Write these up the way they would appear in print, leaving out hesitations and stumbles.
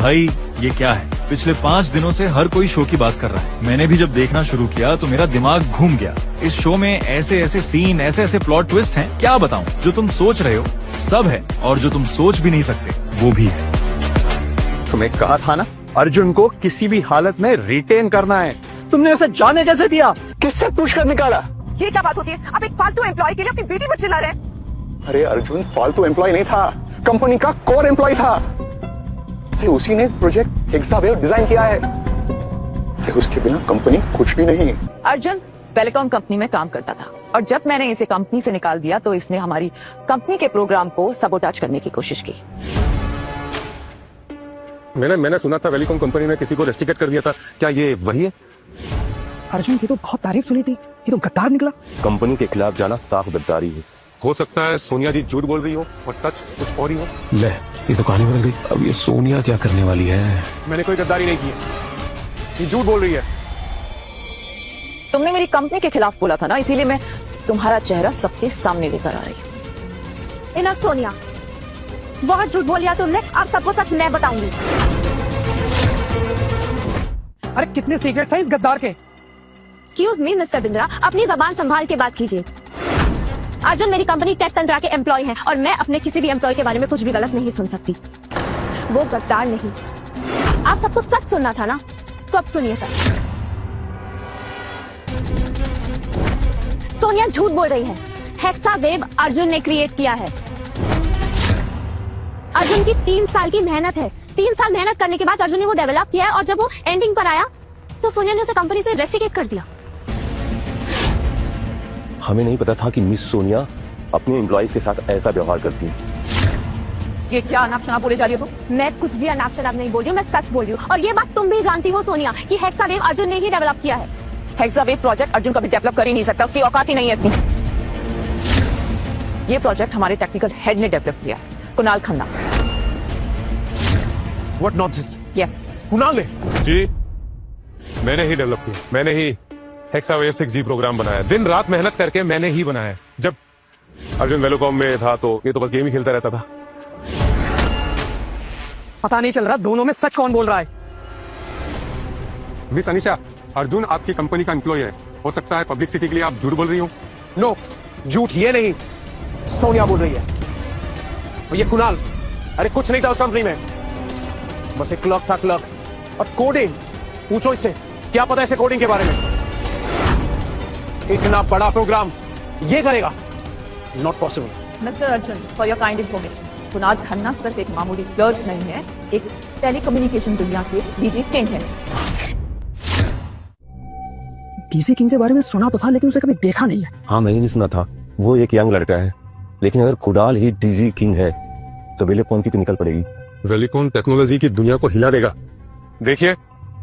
भाई ये क्या है, पिछले 5 दिनों से हर कोई शो की बात कर रहा है। मैंने भी जब देखना शुरू किया तो मेरा दिमाग घूम गया। इस शो में ऐसे ऐसे सीन, ऐसे ऐसे प्लॉट ट्विस्ट हैं, क्या बताऊं। जो तुम सोच रहे हो सब है, और जो तुम सोच भी नहीं सकते वो भी है। तुम्हें कहा था ना, अर्जुन को किसी भी हालत में रिटेन करना है। तुमने उसे जाने कैसे दिया? किससे पूछ कर निकाला? ये क्या बात होती है? आप एक फालतू एम्प्लॉय के लिए अपनी बेटी पर चिल्ला रहे हैं। अरे अर्जुन फालतू एम्प्लॉय नहीं था, कंपनी का कोर एम्प्लॉय था। उसी ने प्रोजेक्ट हेक्सावेव डिजाइन किया है। उसके बिना कंपनी कुछ भी नहीं। अर्जुन टेलीकॉम कंपनी में काम करता था, और जब मैंने इसे कंपनी से निकाल दिया तो इसने हमारी कंपनी के प्रोग्राम को सबोटाज करने की कोशिश की। मैंने सुना था वेलिकॉम कंपनी ने किसी को रेस्ट्रिकेट कर दिया था, क्या ये वही है? अर्जुन की तो बहुत तारीफ सुनी थी, ये तो गद्दार निकला। कंपनी के खिलाफ जाना साफ गद्दारी है। हो सकता है सोनिया जी झूठ बोल रही हो और सच कुछ और ही हो। ले, ये तो कहानी बदल गई। अब ये सोनिया क्या करने वाली है? मैंने कोई गद्दारी नहीं की, ये झूठ बोल रही है। तुमने मेरी कंपनी के खिलाफ बोला था ना, इसीलिए मैं तुम्हारा चेहरा सबके सामने लेकर आ रही हूँ। इनफ सोनिया, बहुत झूठ बोल लिया तुमने, अब सबको सच मैं बताऊंगी। अरे कितने सीक्रेट्स हैं इस गद्दार के? एक्सक्यूज मी मिस्टर बिंद्रा, अपनी जबान संभाल के बात कीजिए। अर्जुन मेरी कंपनी टेक तंत्रा के एम्प्लॉय हैं, और मैं अपने किसी भी एम्प्लॉय के बारे में कुछ भी गलत नहीं सुन सकती। वो गद्दार नहीं। आप सबको सच सुनना था ना, तो अब सुनिए सच। सोनिया झूठ बोल रही है। हेक्सावेव अर्जुन ने क्रिएट किया है। अर्जुन की 3 साल की मेहनत है। 3 साल मेहनत करने के बाद अर्जुन ने वो डेवलप किया है, और जब वो एंडिंग पर आया तो सोनिया ने उसे कंपनी से रेस्ट्रिकेट कर दिया। हमें नहीं पता था कि मिस सोनिया अपने एम्प्लॉइज के साथ ऐसा व्यवहार करती है। ये क्या अनाप शनाप बोले जा रही हो तुम? मैं कुछ भी अनाप शनाप नहीं बोल रही हूँ, मैं सच बोल रही हूँ। और ये बात तुम भी जानती हो सोनिया, कि हेक्सावेव अर्जुन ने ही डेवलप किया है। हेक्सावेव प्रोजेक्ट अर्जुन कभी डेवलप कर ही नहीं सकता, उसकी औकात ही नहीं है इतनी। ये प्रोजेक्ट हमारे टेक्निकल हेड ने डेवलप किया, Kunal Khanna. What nonsense? Yes, Kunal ने? जी, मैंने ही डेवलप किया, मैंने ही हेक्सावेव 6G प्रोग्राम बनाया। दिन रात मेहनत करके मैंने ही बनाया। जब अर्जुन वेलोकॉम में था तो ये तो बस गेम ही खेलता रहता था। पता नहीं चल रहा दोनों में सच कौन बोल रहा है। मिस अनिशा, अर्जुन आपकी कंपनी का एम्प्लॉय है। हो सकता है पब्लिसिटी के लिए आप झूठ बोल रही हो। नो, झूठ ये नहीं, सोनिया बोल रही है। और ये कुणाल, अरे कुछ नहीं था उस कंपनी में, बस एक क्लर्क था, क्लर्क। और कोडिंग, पूछो इससे क्या पता है इसे कोडिंग के बारे में। इतना बड़ा प्रोग्राम ये करेगा, not possible. Mister Arjun, for your kind information, Kunal Khanna सिर्फ एक मामूली क्लर्क नहीं है, एक टेलीकम्युनिकेशन दुनिया के डीजी किंग है। डीजे किंग के बारे में सुना तो था, लेकिन उसे कभी देखा नहीं है। हाँ, मैंने भी सुना था। वो एक यंग लड़का है, लेकिन अगर कुणाल ही डीजी किंग है तो वेलिकॉम की तो निकल पड़ेगी। वेलिकॉम टेक्नोलॉजी की दुनिया को हिला देगा। देखिए,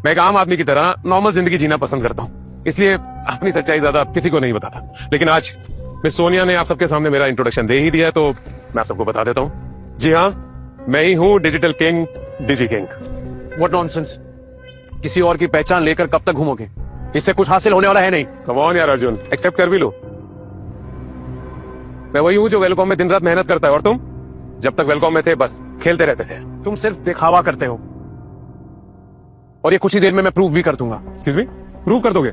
मैं एक आम आदमी की तरह नॉर्मल जिंदगी जीना पसंद करता हूँ, इसलिए अपनी सच्चाई ज्यादा किसी को नहीं बताता। लेकिन आज मिस सोनिया ने आप सबके सामने मेरा इंट्रोडक्शन दे ही दिया है, तो मैं आप सबको बता देता हूँ। जी हाँ, मैं ही हूँ digital king, DG king. What nonsense, किसी और की पहचान लेकर कब तक घूमोगे? इससे कुछ हासिल होने वाला है नहीं। कम ऑन यार अर्जुन, एक्सेप्ट कर भी लो। मैं वही हूँ जो वेलकॉम में दिन रात मेहनत करता है, और तुम जब तक वेलकॉम में थे बस खेलते रहते थे। तुम सिर्फ दिखावा करते हो, और ये कुछ ही देर में मैं प्रूव भी कर दूंगा। एक्सक्यूज मी, प्रूव कर दोगे?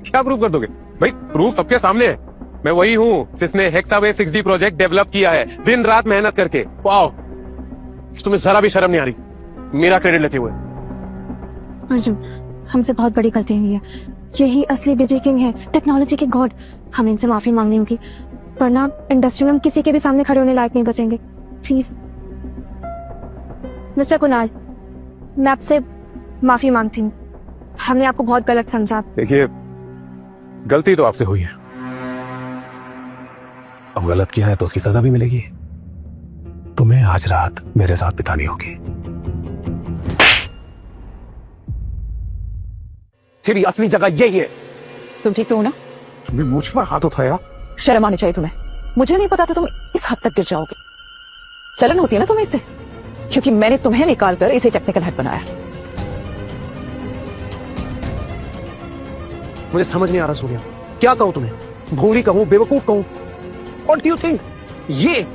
क्या प्रूव कर दोगे भाई? प्रूफ सबके सामने है। मैं वही हूँ जिसने हेक्सावेव 6G प्रोजेक्ट डेवलप किया है, दिन रात मेहनत करके। वाओ, तुम्हें जरा भी शर्म नहीं आ रही मेरा क्रेडिट लेते हुए? अर्जुन, हमसे बहुत बड़ी गलती हुई है। यही असली डीजे किंग है, टेक्नोलॉजी के गॉड। हमें इनसे माफी मांगनी होगी, वरना इंडस्ट्री में हम किसी के भी सामने खड़े होने लायक नहीं बचेंगे। प्लीज मिस्टर कुणाल, मैं आपसे माफी मांगती हूँ। हमने आपको बहुत गलत समझा। देखिए, गलती तो आपसे हुई है, अब गलत किया है तो उसकी सजा भी मिलेगी। तुम्हें आज रात मेरे साथ बितानी होगी। तेरी असली जगह यही है। तुम ठीक तो हो ना? तुमने मुझ पर हाथ उठाया? शर्म आनी चाहिए तुम्हें। मुझे नहीं पता था तुम इस हद तक गिर जाओगे। चलन होती है ना तुम्हें इससे, क्योंकि मैंने तुम्हें निकाल कर इसे टेक्निकल हेड बनाया। मुझे समझ नहीं आ रहा सोनिया, क्या कहूं तुम्हें? भोली कहूं, बेवकूफ कहूं? What do you think? ये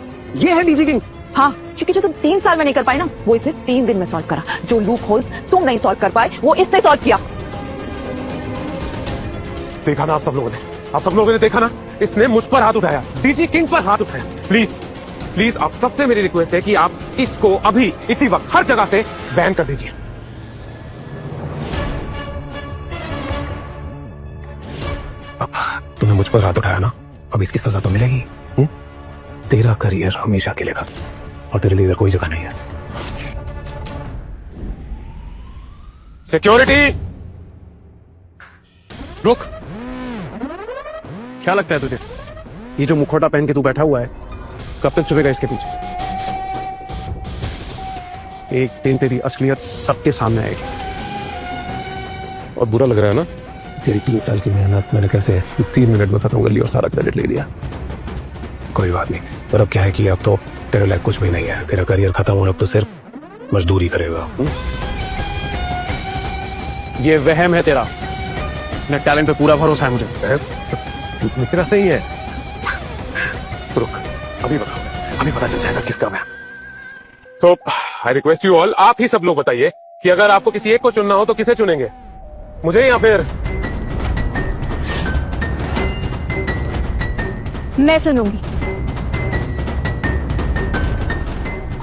है डीजी किंग, हाँ, क्योंकि जो तुम 3 साल में नहीं कर पाए ना, वो इसने 3 दिन में सॉल्व करा। जो लूप होल्स तुम नहीं सॉल्व कर पाए, वो इसने सॉल्व किया। देखा ना आप सब लोगों ने देखा ना, इसने मुझ पर हाथ उठाया, डीजी किंग पर हाथ उठाया। प्लीज प्लीज आप सबसे मेरी रिक्वेस्ट है कि आप इसको अभी इसी वक्त हर जगह से बैन कर दीजिए। अब तूने मुझ पर हाथ उठाया ना, अब इसकी सजा तो मिलेगी। तेरा करियर हमेशा के लिए खत्म और तेरे लिए इधर कोई जगह नहीं है। सिक्योरिटी रुक। क्या लगता है तुझे, ये जो मुखौटा पहन के तू बैठा हुआ है, कब तक छुपेगा इसके पीछे? एक दिन तेरी असलियत सबके सामने आएगी। और बुरा लग रहा है ना? तेरी 3 साल की मेहनत मैंने कैसे 3 मिनट में खत्म कर ली और सारा क्रेडिट ले लिया। कोई बात नहीं, पर अब क्या है कि अब तो तेरे लायक कुछ भी नहीं है। तेरा करियर खत्म होने, अब तो सिर्फ मजदूरी करेगा। ये वहम है तेरा, मेरे टैलेंट पे पूरा भरोसा है मुझे। मेरा नहीं है। रुक, अभी पता चल जाएगा किसका मैं। तो आई रिक्वेस्ट यू ऑल, आप ही सब लोग बताइए कि अगर आपको किसी एक को चुनना हो तो किसे चुनेंगे, मुझे या फिर? मैं चुनूंगी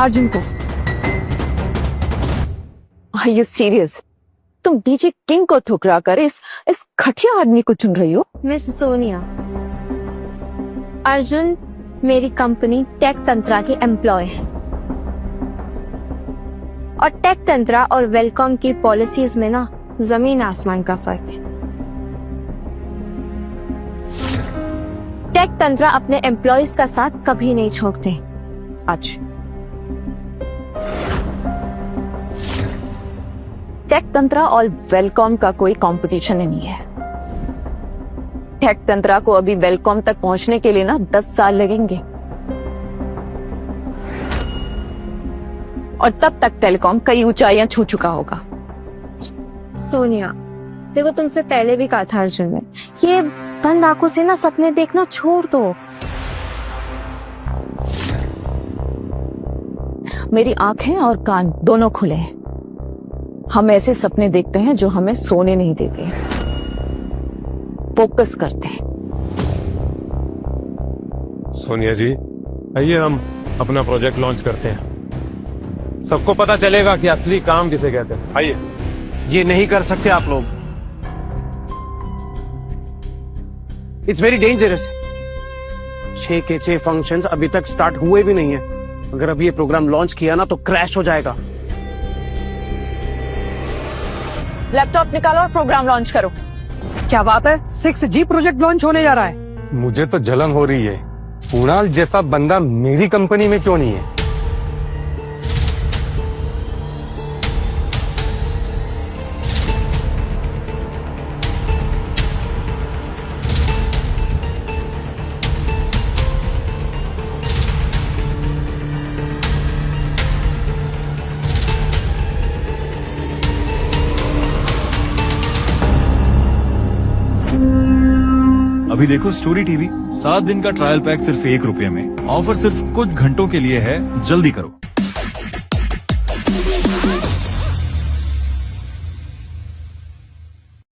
अर्जुन को। Are you serious? तुम डीजे किंग को ठुकरा कर इस घटिया आदमी को चुन रही हो? मिस सोनिया, अर्जुन मेरी कंपनी टेक तंत्रा के एम्प्लॉय है और टेक तंत्रा और वेलकॉम की पॉलिसीज में ना जमीन आसमान का फर्क है। टेक तंत्रा अपने एम्प्लॉयज का साथ कभी नहीं छोड़ते। आज टेक तंत्रा और वेलकॉम का कोई कंपटीशन नहीं है। टेक तंत्रा को अभी वेलकॉम तक पहुंचने के लिए ना 10 साल लगेंगे और तब तक टेलीकॉम कई ऊंचाइयां छू चुका होगा। सोनिया, देखो तुमसे पहले भी कहा था अर्जुन ने, ये बंद आंखों से ना सपने देखना छोड़ दो। मेरी आंखें और कान दोनों खुले हैं। हम ऐसे सपने देखते हैं जो हमें सोने नहीं देते, फोकस करते हैं। सोनिया जी, आइए हम अपना प्रोजेक्ट लॉन्च करते हैं। सबको पता चलेगा कि असली काम किसे कहते हैं। आइए। ये नहीं कर सकते आप लोग, इट्स वेरी डेंजरस। 6 के 6 फंक्शंस अभी तक स्टार्ट हुए भी नहीं है। अगर अभी ये प्रोग्राम लॉन्च किया ना तो क्रैश हो जाएगा। लैपटॉप निकालो और प्रोग्राम लॉन्च करो। क्या बात है, 6G प्रोजेक्ट लॉन्च होने जा रहा है। मुझे तो जलन हो रही है, कुणाल जैसा बंदा मेरी कंपनी में क्यों नहीं है? अभी देखो स्टोरी टीवी, 7 दिन का ट्रायल पैक सिर्फ ₹1 में। ऑफर सिर्फ कुछ घंटों के लिए है, जल्दी करो।